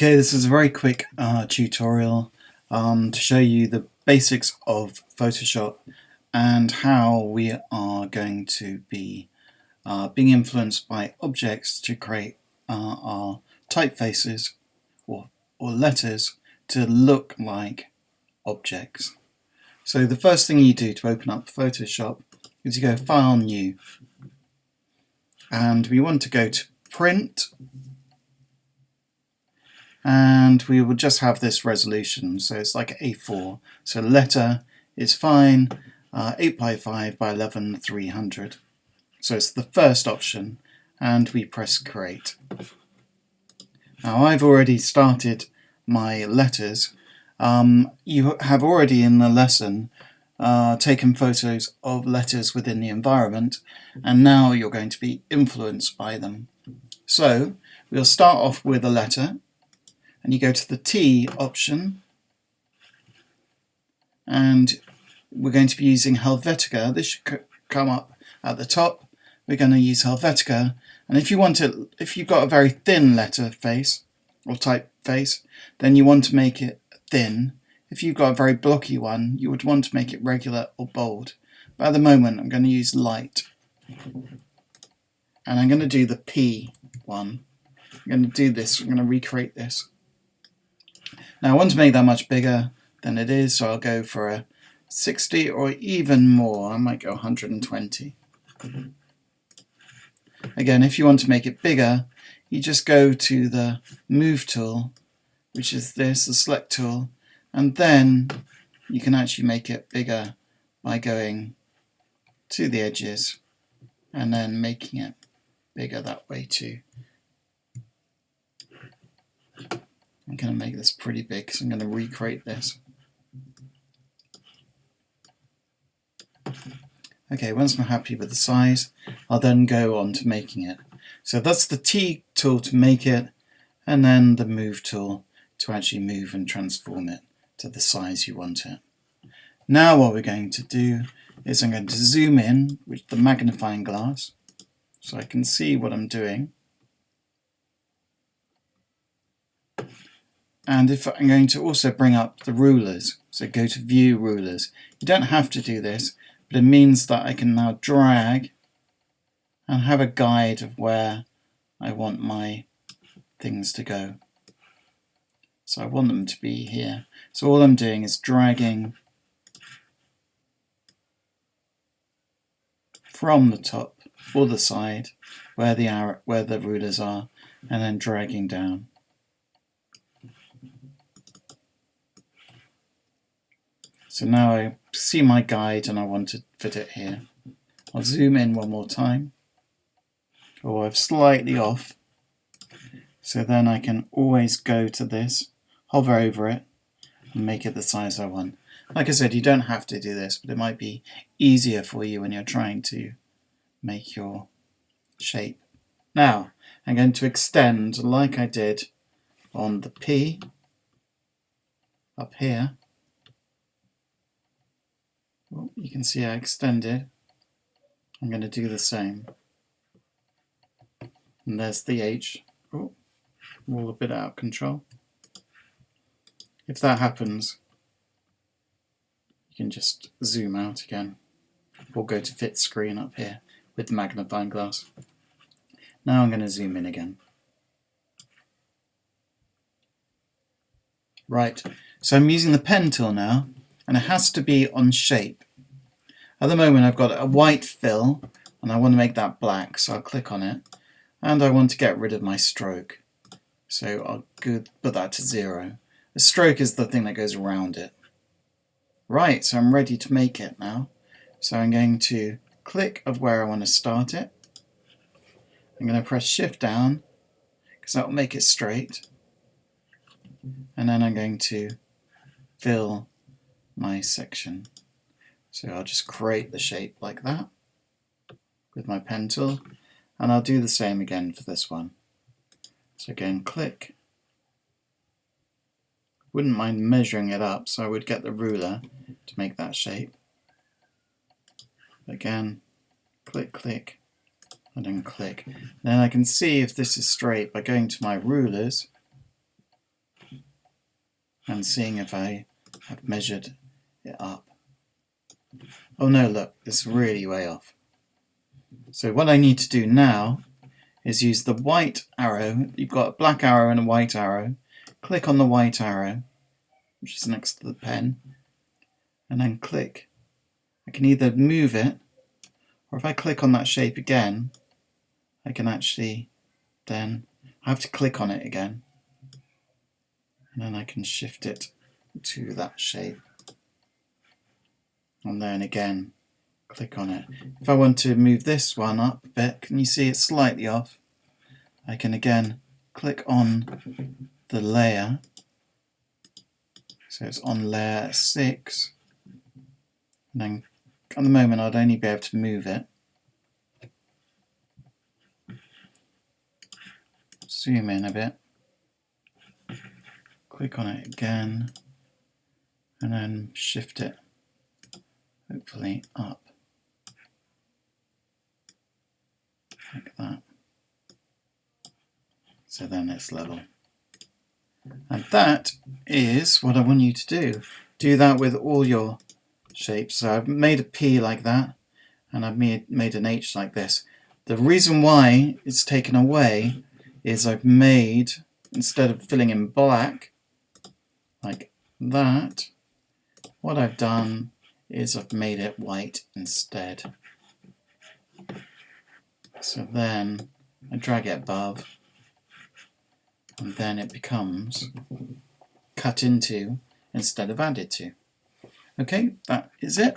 Okay, this is a very quick tutorial to show you the basics of Photoshop and how we are going to be being influenced by objects to create our typefaces or letters to look like objects. So the first thing you do to open up Photoshop is you go File, New, and we want to go to Print, and we will just have this resolution, so it's like A4. So letter is fine, 8 by 5 by 11 300. So it's the first option, and we press create. Now I've already started my letters. You have already in the lesson taken photos of letters within the environment, and now you're going to be influenced by them. So we'll start off with a letter, and you go to the T option, and we're going to be using Helvetica. This should come up at the top. We're going to use Helvetica, and if you've got a very thin letter face or typeface, then you want to make it thin. If you've got a very blocky one, you would want to make it regular or bold. But at the moment, I'm going to use light, and I'm going to do the P one. I'm going to do this. I'm going to recreate this. Now I want to make that much bigger than it is, so I'll go for a 60 or even more. I might go 120. Again, if you want to make it bigger, you just go to the Move tool, which is this, the Select tool, and then you can actually make it bigger by going to the edges and then making it bigger that way too. I'm going to make this pretty big because I'm going to recreate this. Okay, once I'm happy with the size, I'll then go on to making it. So that's the T tool to make it, and then the Move tool to actually move and transform it to the size you want it. Now what we're going to do is I'm going to zoom in with the magnifying glass so I can see what I'm doing. And if I'm going to also bring up the rulers, so go to View Rulers. You don't have to do this, but it means that I can now drag and have a guide of where I want my things to go. So I want them to be here. So all I'm doing is dragging from the top or the side where the rulers are, and then dragging down. So now I see my guide and I want to fit it here. I'll zoom in one more time. Oh, I'm slightly off. So then I can always go to this, hover over it, and make it the size I want. Like I said, you don't have to do this, but it might be easier for you when you're trying to make your shape. Now, I'm going to extend like I did on the P up here. Oh, you can see I extended. I'm going to do the same. And there's the H. Oh, all a bit out of control. If that happens, you can just zoom out again, or go to Fit Screen up here with the magnifying glass. Now I'm going to zoom in again. Right, so I'm using the pen tool now, and it has to be on shape. At the moment I've got a white fill, and I want to make that black, so I'll click on it, and I want to get rid of my stroke. So I'll put that to 0. The stroke is the thing that goes around it. Right, so I'm ready to make it now. So I'm going to click of where I want to start it. I'm going to press Shift down, because that will make it straight. And then I'm going to fill my section. So I'll just create the shape like that with my pen tool, and I'll do the same again for this one. So again, click. Wouldn't mind measuring it up, so I would get the ruler to make that shape. Again, click, click, and then click. Then I can see if this is straight by going to my rulers and seeing if I have measured it up. Oh no, look, it's really way off. So what I need to do now is use the white arrow. You've got a black arrow and a white arrow. Click on the white arrow, which is next to the pen, and then click. I can either move it, or if I click on that shape again, I can actually then, I have to click on it again, and then I can shift it to that shape. And then again, click on it. If I want to move this one up a bit, can you see it's slightly off? I can again click on the layer, so it's on layer 6, and then at the moment I'd only be able to move it. Zoom in a bit, click on it again, and then shift it hopefully up like that. So then it's level. And that is what I want you to do. Do that with all your shapes. So I've made a P like that, and I've made an H like this. The reason why it's taken away is I've made, instead of filling in black like that, what I've done is I've made it white instead. So then I drag it above, and then it becomes cut into instead of added to. Okay, that is it.